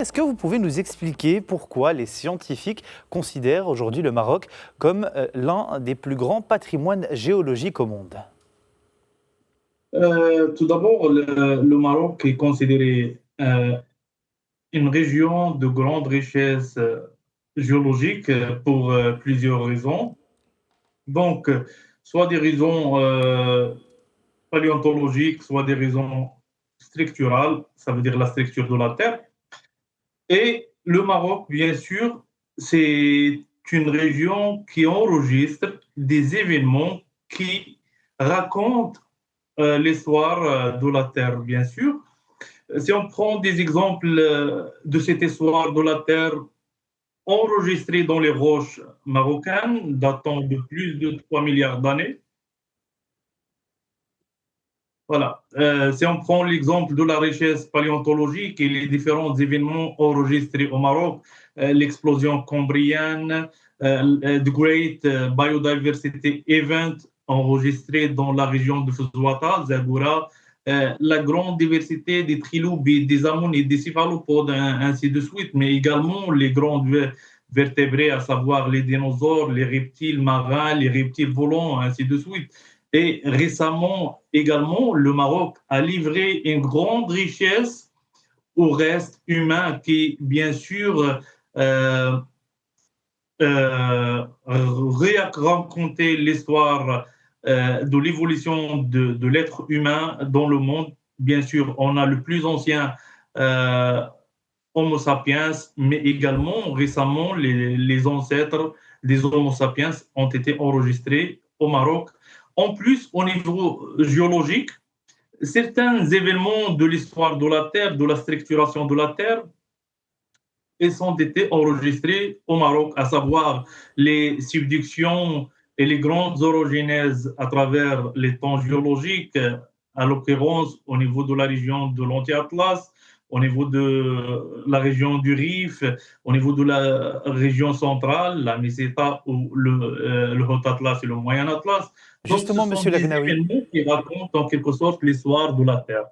Est-ce que vous pouvez nous expliquer pourquoi les scientifiques considèrent aujourd'hui le Maroc comme l'un des plus grands patrimoines géologiques au monde? Tout d'abord, le Maroc est considéré une région de grande richesse géologique pour plusieurs raisons. Donc, soit des raisons paléontologiques, soit des raisons structurales, ça veut dire la structure de la Terre. Et le Maroc, bien sûr, c'est une région qui enregistre des événements qui racontent l'histoire de la Terre, bien sûr. Si on prend des exemples de cette histoire de la Terre enregistrée dans les roches marocaines, datant de plus de 3 milliards d'années, voilà. Si on prend l'exemple de la richesse paléontologique et les différents événements enregistrés au Maroc, l'explosion cambrienne, The Great Biodiversity Event enregistré dans la région de Fezouata, Zagoura, la grande diversité des trilobites, des ammonites, des céphalopodes, ainsi de suite, mais également les grandes vertébrés, à savoir les dinosaures, les reptiles marins, les reptiles volants, ainsi de suite. Et récemment également, le Maroc a livré une grande richesse au reste humain qui, bien sûr, racontait l'histoire de l'évolution de l'être humain dans le monde. Bien sûr, on a le plus ancien Homo sapiens, mais également récemment, les ancêtres des Homo sapiens ont été enregistrés au Maroc. En plus, au niveau géologique, certains événements de l'histoire de la Terre, de la structuration de la Terre, ils ont été enregistrés au Maroc, à savoir les subductions et les grandes orogénèses à travers les temps géologiques, à l'occurrence au niveau de la région de l'Anti-Atlas, au niveau de la région du Rif, au niveau de la région centrale, la Meseta, ou le Haut Atlas et le Moyen Atlas. Donc, ce Justement, sont Monsieur des Lagnaoui, événements qui racontent en quelque sorte l'histoire de la Terre.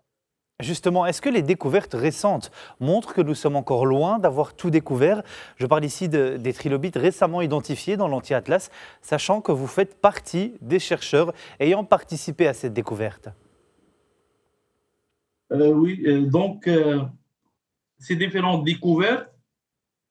justement, est-ce que les découvertes récentes montrent que nous sommes encore loin d'avoir tout découvert? Je parle ici des trilobites récemment identifiés dans l'Anti-Atlas, sachant que vous faites partie des chercheurs ayant participé à cette découverte. Oui, donc ces différentes découvertes,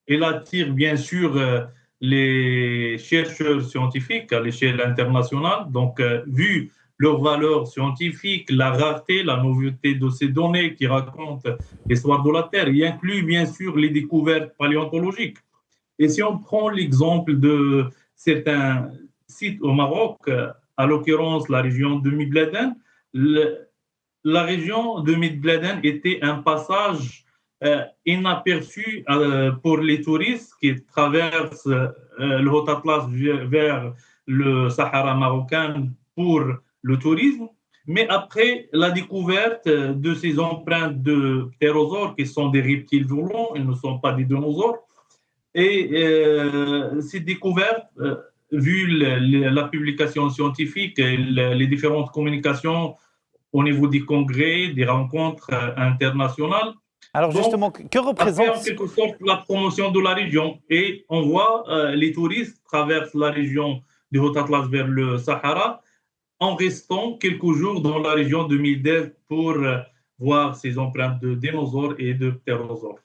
elle attire bien sûr les chercheurs scientifiques à l'échelle internationale. Donc, vu leur valeur scientifique, la rareté, la nouveauté de ces données qui racontent l'histoire de la Terre, il inclut bien sûr les découvertes paléontologiques. Et si on prend l'exemple de certains sites au Maroc, à l'occurrence la région de Mibladen, la région de Mid-Bladen était un passage inaperçu pour les touristes qui traversent le Haut Atlas vers le Sahara marocain pour le tourisme. Mais après la découverte de ces empreintes de ptérosaures, qui sont des reptiles volants, ils ne sont pas des dinosaures, et ces découvertes, vu la publication scientifique et les différentes communications au niveau des congrès, des rencontres internationales. Alors Donc, justement, que a fait en représente quelque sorte la promotion de la région. Et on voit les touristes traversent la région du Haut Atlas vers le Sahara en restant quelques jours dans la région de Midel pour voir ces empreintes de dinosaures et de ptérosaures.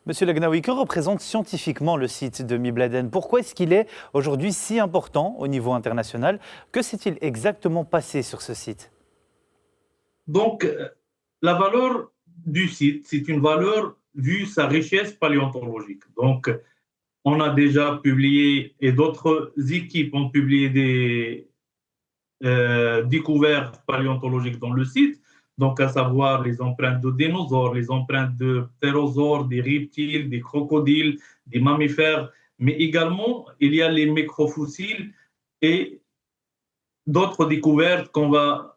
Monsieur Lagnaoui, que représente scientifiquement le site de Mibladen? Pourquoi est-ce qu'il est aujourd'hui si important au niveau international? Que s'est-il exactement passé sur ce site? Donc, la valeur du site, c'est une valeur vue sa richesse paléontologique. Donc, on a déjà publié et d'autres équipes ont publié des découvertes paléontologiques dans le site, donc à savoir les empreintes de dinosaures, les empreintes de ptérosaures, des reptiles, des crocodiles, des mammifères, mais également il y a les microfossiles et d'autres découvertes qu'on va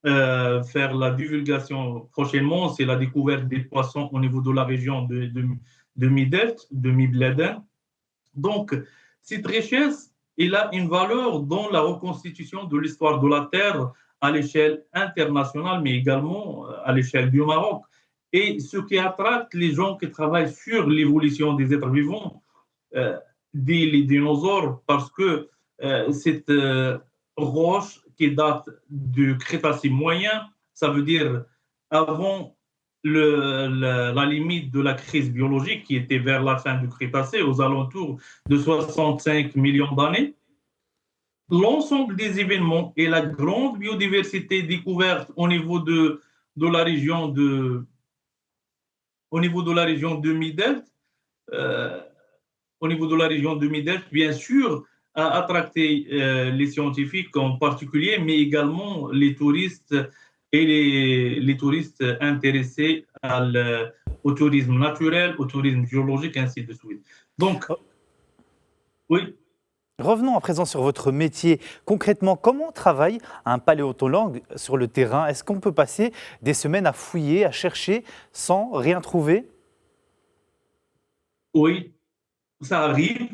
faire la divulgation prochainement, c'est la découverte des poissons au niveau de la région de Midet, de Mibladen. Donc, cette richesse, elle a une valeur dans la reconstitution de l'histoire de la Terre à l'échelle internationale, mais également à l'échelle du Maroc. Et ce qui attrape les gens qui travaillent sur l'évolution des êtres vivants, euh, des dinosaures, parce que cette roche qui date du Crétacé moyen, ça veut dire avant la limite de la crise biologique qui était vers la fin du Crétacé, aux alentours de 65 millions d'années. L'ensemble des événements et la grande biodiversité découverte de la région au niveau de la région de Midelt, euh, au niveau de la région de Midelt, bien sûr, a attracté les scientifiques en particulier, mais également les touristes et les touristes intéressés au tourisme naturel, au tourisme géologique, ainsi de suite. Donc, oui. Revenons à présent sur votre métier. Concrètement, comment travaille un paléontologue sur le terrain? Est-ce qu'on peut passer des semaines à fouiller, à chercher sans rien trouver? Oui, ça arrive.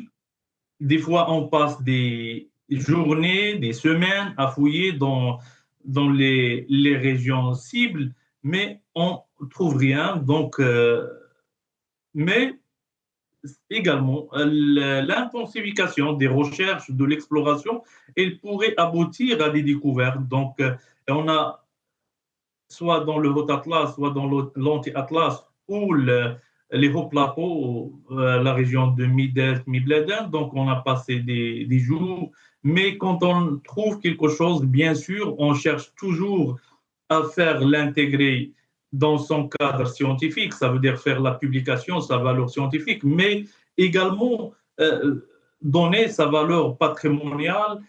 Des fois, on passe des journées, des semaines à fouiller dans les régions cibles, mais on ne trouve rien. Donc, mais également, l'intensification des recherches, de l'exploration, elle pourrait aboutir à des découvertes. Donc, on a soit dans le Haut Atlas, soit dans l'Anti-Atlas ou les hauts plateaux, la région de Mibledin. Donc, on a passé des jours. Mais quand on trouve quelque chose, bien sûr, on cherche toujours à faire l'intégrer dans son cadre scientifique. Ça veut dire faire la publication, sa valeur scientifique, mais également donner sa valeur patrimoniale.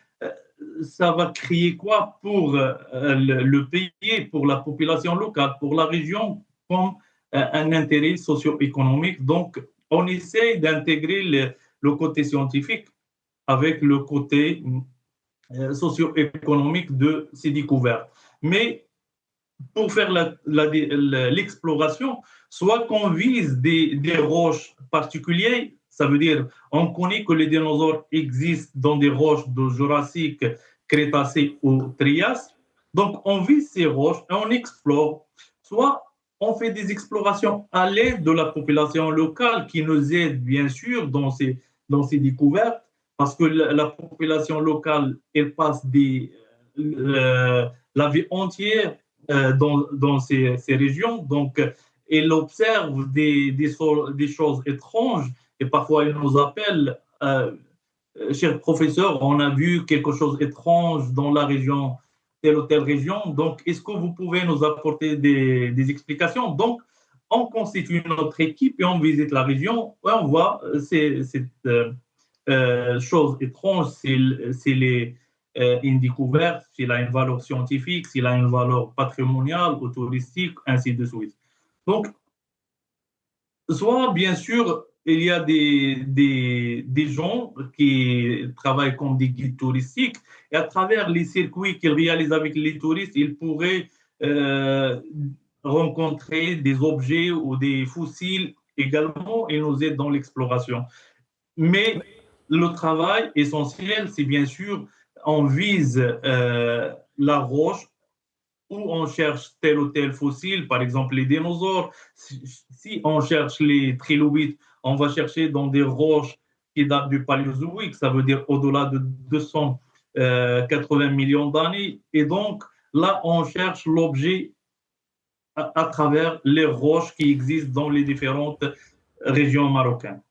Ça va créer quoi pour le pays, pour la population locale, pour la région, comme un intérêt socio-économique. Donc, on essaie d'intégrer le côté scientifique avec le côté socio-économique de ces découvertes. Mais pour faire l'exploration, soit qu'on vise des roches particulières, ça veut dire on connaît que les dinosaures existent dans des roches de Jurassique, Crétacé ou Trias, donc on vise ces roches et on explore, soit on fait des explorations à l'aide de la population locale qui nous aide bien sûr dans ces découvertes, parce que la population locale, elle passe la vie entière dans ces régions. Donc, il observe des choses étranges et parfois il nous appelle, cher professeur, on a vu quelque chose d'étrange dans la région, telle ou telle région. Donc, est-ce que vous pouvez nous apporter des explications? Donc, on constitue notre équipe et on visite la région et on voit cette chose étrange, c'est une découverte, s'il a une valeur scientifique, s'il a une valeur patrimoniale ou touristique, ainsi de suite. Donc, soit, bien sûr, il y a des gens qui travaillent comme des guides touristiques et à travers les circuits qu'ils réalisent avec les touristes, ils pourraient rencontrer des objets ou des fossiles également et nous aident dans l'exploration. Mais le travail essentiel, c'est bien sûr, on vise la roche où on cherche tel ou tel fossile, par exemple les dinosaures. Si on cherche les trilobites, on va chercher dans des roches qui datent du Paléozoïque, ça veut dire au-delà de 280 millions d'années. Et donc, là, on cherche l'objet à travers les roches qui existent dans les différentes régions marocaines.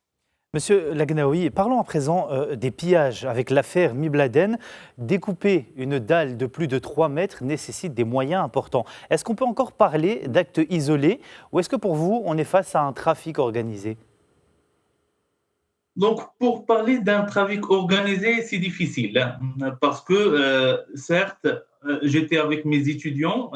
Monsieur Lagnaoui, parlons à présent des pillages. Avec l'affaire Mibladen, découper une dalle de plus de 3 mètres nécessite des moyens importants. Est-ce qu'on peut encore parler d'actes isolés ou est-ce que pour vous, on est face à un trafic organisé? Donc, pour parler d'un trafic organisé, c'est difficile, hein, parce que, certes, j'étais avec mes étudiants.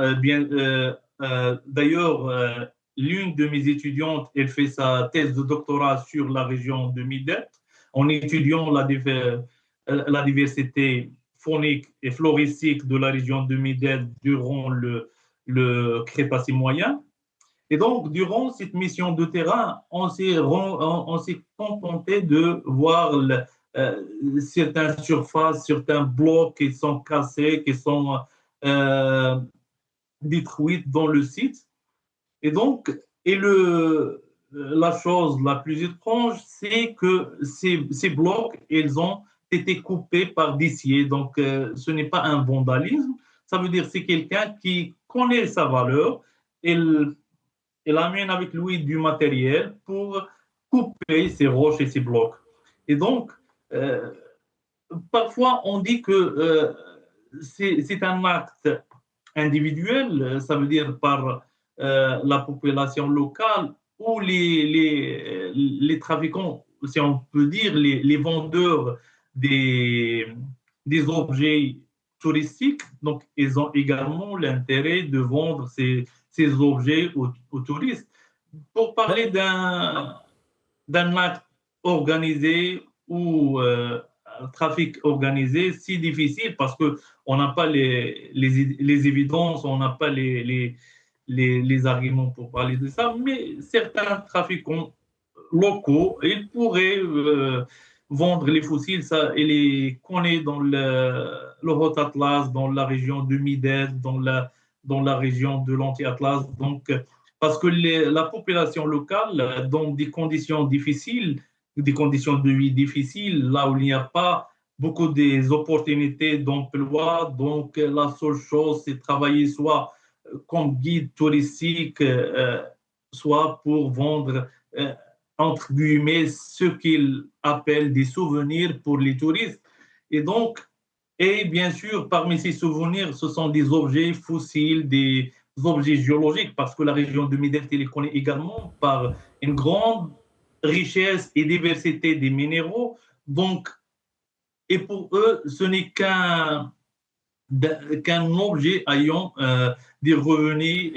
D'ailleurs, l'une de mes étudiantes, elle fait sa thèse de doctorat sur la région de Midet, en étudiant la diversité faunique et floristique de la région de Midet durant le Crétacé moyen. Et donc, durant cette mission de terrain, on s'est contenté de voir certaines surfaces, certains blocs qui sont cassés, qui sont euh, détruits dans le site. Et donc, Et la chose la plus étrange, c'est que ces blocs, ils ont été coupés par des sciés. Donc, ce n'est pas un vandalisme. Ça veut dire que c'est quelqu'un qui connaît sa valeur. Il, il amène avec lui du matériel pour couper ces roches et ces blocs. Et donc, euh, parfois, on dit que c'est un acte individuel, ça veut dire par la population locale ou les trafiquants, si on peut dire, les vendeurs des, des objets touristiques. Donc, ils ont également l'intérêt de vendre ces objets aux touristes. Pour parler d'un acte organisé ou un trafic organisé, si difficile parce qu'on n'a pas les évidences, on n'a pas les arguments pour parler de ça, mais certains trafiquants locaux, ils pourraient vendre les fossiles, ça, et les connaît dans le Haut Atlas, dans la région de Midès, dans la région de l'Anti-Atlas. Donc, parce que la population locale, dans des conditions difficiles, des conditions de vie difficiles, là où il n'y a pas beaucoup des opportunités d'emploi, donc la seule chose, c'est travailler soit comme guide touristique, soit pour vendre, entre guillemets, ce qu'ils appellent des souvenirs pour les touristes. Et donc, et bien sûr, parmi ces souvenirs, ce sont des objets fossiles, des objets géologiques, parce que la région de Midelt est connue également par une grande richesse et diversité des minéraux. Donc, et pour eux, ce n'est qu'un objet ayant des revenus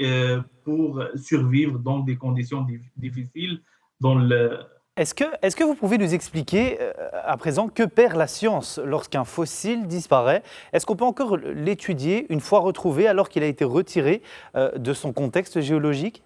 pour survivre dans des conditions difficiles. Dans le... Est-ce que vous pouvez nous expliquer à présent que perd la science lorsqu'un fossile disparaît? Est-ce qu'on peut encore l'étudier une fois retrouvé alors qu'il a été retiré de son contexte géologique?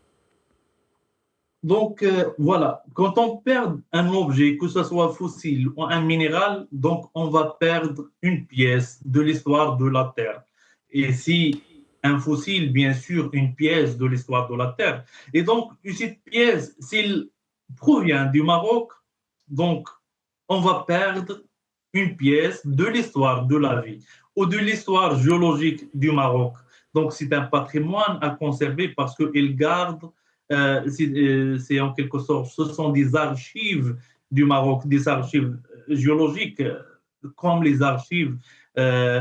Donc, voilà, quand on perd un objet, que ce soit fossile ou un minéral, donc on va perdre une pièce de l'histoire de la Terre. Et si un fossile, bien sûr, une pièce de l'histoire de la Terre. Et donc, cette pièce, s'il provient du Maroc, donc on va perdre une pièce de l'histoire de la vie ou de l'histoire géologique du Maroc. Donc, c'est un patrimoine à conserver parce qu'il garde c'est en quelque sorte, ce sont des archives du Maroc, des archives géologiques, comme les archives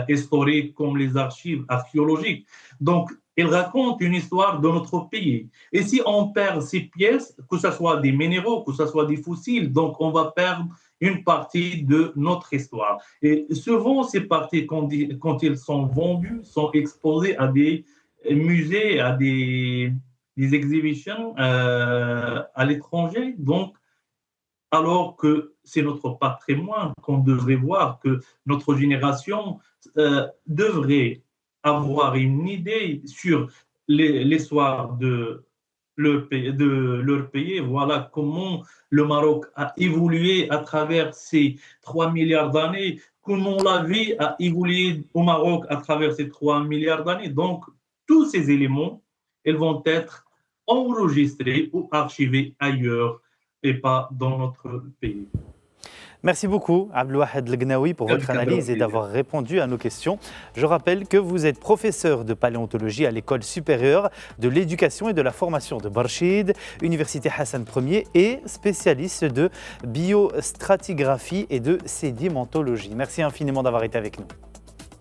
historiques, comme les archives archéologiques. Donc, ils racontent une histoire de notre pays. Et si on perd ces pièces, que ce soit des minéraux, que ce soit des fossiles, donc on va perdre une partie de notre histoire. Et souvent, ces parties, quand ils sont vendus, sont exposées à des musées, à des exhibitions à l'étranger. Donc, alors que c'est notre patrimoine qu'on devrait voir, que notre génération devrait avoir une idée sur l'histoire de leur pays. Voilà comment le Maroc a évolué à travers ces 3 milliards d'années, comment la vie a évolué au Maroc à travers ces 3 milliards d'années. Donc, tous ces éléments, ils vont être enregistrés ou archivés ailleurs et pas dans notre pays. Merci beaucoup, Abdelwahed Legnaoui, pour votre analyse et d'avoir répondu à nos questions. Je rappelle que vous êtes professeur de paléontologie à l'École supérieure de l'éducation et de la formation de Barchid, Université Hassan Ier, et spécialiste de biostratigraphie et de sédimentologie. Merci infiniment d'avoir été avec nous.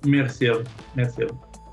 Merci à vous. Merci à vous.